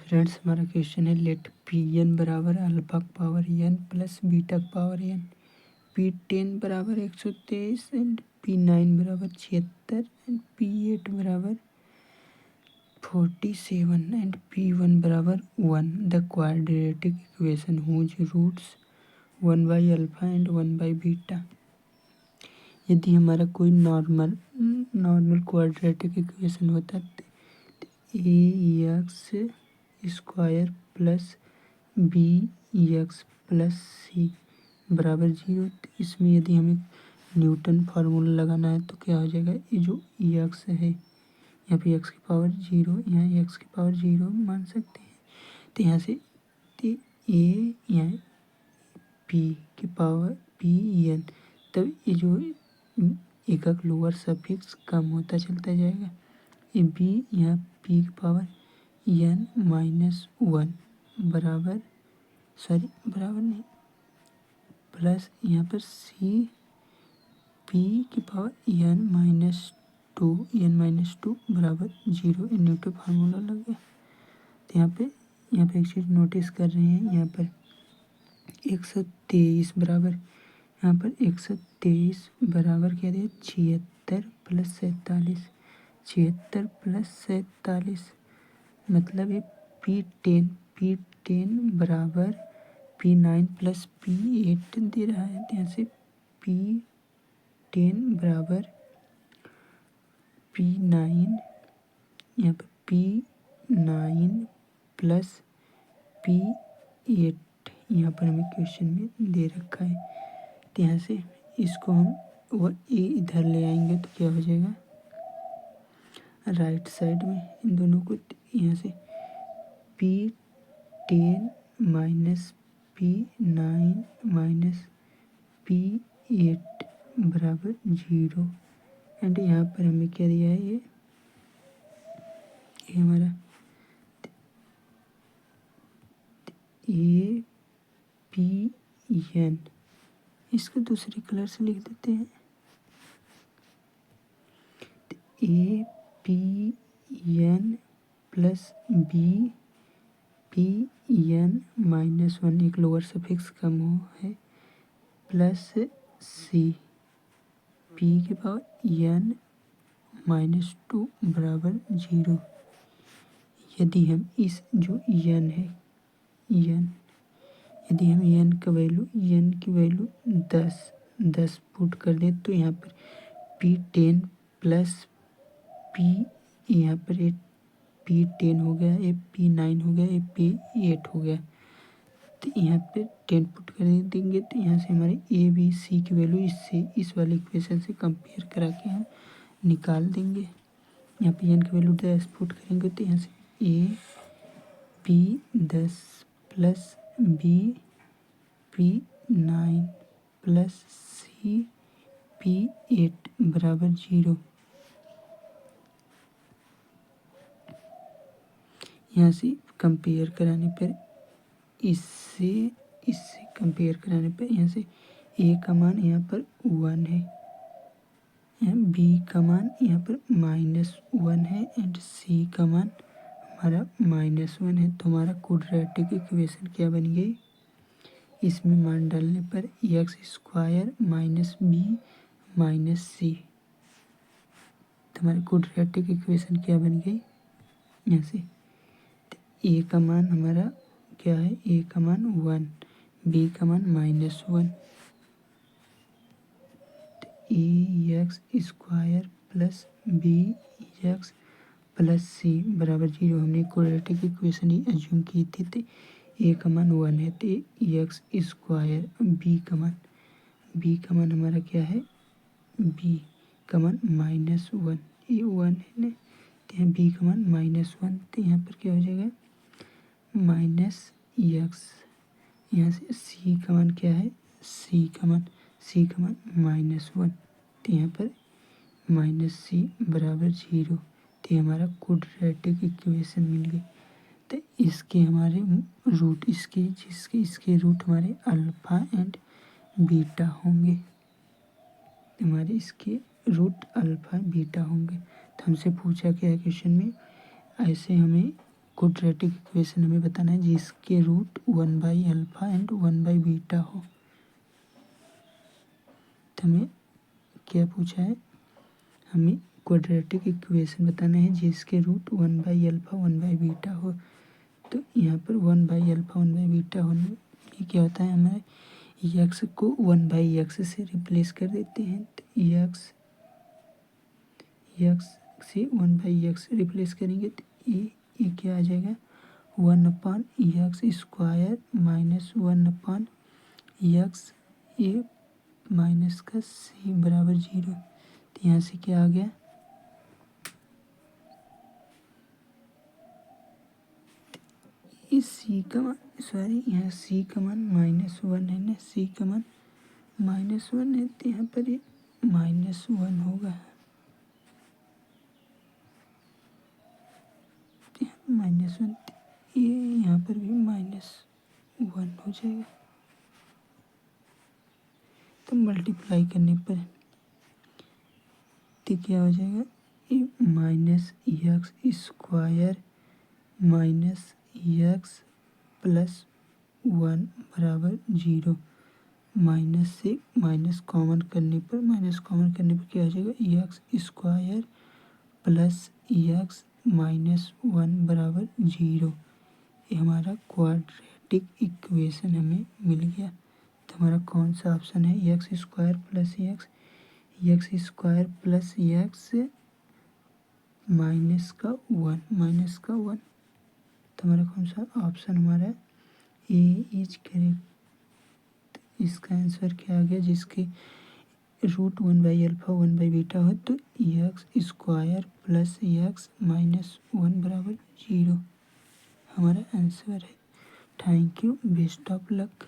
Friends हमारा question है let P N बराबर alpha power N plus beta power N, P 10 बराबर 123 and P 9 बराबर 76 एंड पी 8 बराबर 47 एंड पी 1 बराबर 1 the quadratic equation whose roots 1 by alpha and 1 by beta. यदि हमारा कोई नॉर्मल क्वाड्रेटिक इक्वेशन होता है a x square plus b x plus c बराबर 0, तो इसमें यदि हमें न्यूटन फार्मूला लगाना है तो क्या हो जाएगा, ये जो एक्स है यहाँ पे एक्स की पावर 0, यहाँ एक्स की पावर 0 मान सकते हैं, तो यहाँ से ए यहाँ पी की पावर पी एन, तब ये जो एकक लोअर सफिक्स कम होता चलता जाएगा। ये बी यहाँ पी की पावर एन माइनस 1 बराबर नहीं प्लस यहाँ पर सी पी की पावर एन माइनस 2 बराबर 0, न्यूटन फार्मूला लग गया। तो यहाँ पे एक चीज़ नोटिस कर रहे हैं, यहाँ पर 123 बराबर, यहाँ पर 123 बराबर क्या दिया 76 प्लस 47, 76 प्लस 47 मतलब ये P10 बराबर P9 प्लस P8 दे रहा है। यहाँ से P10 बराबर P9, यहाँ पर P9 प्लस P8 यहाँ पर हमें क्वेश्चन में दे रखा है। तो यहाँ से इसको हम वो ए इधर ले आएंगे तो क्या हो जाएगा, राइट साइड में इन दोनों को यहाँ से P10 minus P9 minus P8 बराबर 0 एंड यहाँ पर हमें क्या दिया है, ये हमारा ए पी एन, इसको दूसरे कलर से लिख देते हैं, A P N plus B P N minus 1 एक लोअर सफिक्स कम हो है प्लस सी पी के पावर एन माइनस 2 बराबर 0। यदि हम इस जो एन है यदि हम एन की वैल्यू 10 पुट कर दें तो यहाँ पर P10 प्लस पी, यहाँ पर एक P10 हो गया, एक P9 हो गया, एक P8 हो गया, तो यहाँ पे 10 पुट कर देंगे तो यहाँ से हमारे ए बी सी की वैल्यू इससे इस वाले इक्वेशन से कंपेयर करा के हम निकाल देंगे। यहाँ पे एन की वैल्यू 10 पुट करेंगे तो यहाँ से A P 10 plus B P9 plus C P8 बराबर 0। यहाँ से कंपेयर कराने पर इससे कंपेयर कराने पर यहाँ से ए का मान यहाँ पर 1 है, यहाँ बी का मान यहाँ पर -1 है एंड सी का मान हमारा -1 है। तो हमारा क्वाड्रेटिक इक्वेशन क्या बन गई, इसमें मान डालने पर x square minus b minus c, तो हमारी क्वाड्रेटिक इक्वेशन क्या बन गई, यहाँ से ए का मान हमारा क्या है, ए का मान 1, बी का मान -1, तो a x square plus b x plus c बराबर 0 हमने क्वाड्रेटिक इक्वेशन ही एज्यूम की थी। तो ए का मान 1 है तो एक्स स्क्वायर, बी का मान हमारा क्या है, बी का मान -1, ये 1 है ना, तो यहाँ बी का मान -1, तो यहाँ पर क्या हो जाएगा -x, यहाँ से सी का मान क्या है, सी का मान -1, तो यहाँ पर -c बराबर 0, तो हमारा क्वाड्रेटिक इक्वेशन मिल गई। तो इसके हमारे रूट इसके रूट हमारे अल्फा एंड बीटा होंगे, हमारे इसके रूट अल्फा बीटा होंगे। तो हमसे पूछा क्या है क्वेश्चन में, ऐसे हमें क्वाड्रेटिक इक्वेशन हमें बताना है जिसके रूट 1/अल्फा एंड 1/बीटा हो। तो हमें क्या पूछा है, हमें क्वाड्रेटिक इक्वेशन बताना है जिसके रूट 1/अल्फा 1/बीटा हो। तो यहाँ पर 1/अल्फा 1/बीटा होने ये क्या होता है, हमें यक्स को 1/x से रिप्लेस कर देते हैं। तो यक्स से 1/x रिप्लेस करेंगे तो ये क्या आ जाएगा 1/x² माइनस 1/x ए माइनस का c बराबर 0। तो यहाँ से क्या आ गया, इस c का मान यहाँ c का मान -1 है ना, c का मान -1 है तो यहाँ पर ये -1 होगा, -1 ये यहाँ पर भी -1 हो जाएगा। तो मल्टीप्लाई करने पर तो क्या हो जाएगा, ये -x² माइनस x प्लस 1 बराबर 0। माइनस से माइनस कॉमन करने पर क्या हो जाएगा, x² प्लस x माइनस 1 बराबर 0। ये हमारा क्वाड्रेटिक इक्वेशन हमें मिल गया। तो हमारा कौन सा ऑप्शन है, x² प्लस x माइनस का 1। तो हमारा कौन सा ऑप्शन हमारा ए इज करेक्ट। इसका आंसर क्या आ गया, जिसके रूट 1/अल्फा 1/बीटा हो तो x² प्लस x माइनस 1 बराबर 0 हमारा आंसर है। Thank you, best of luck.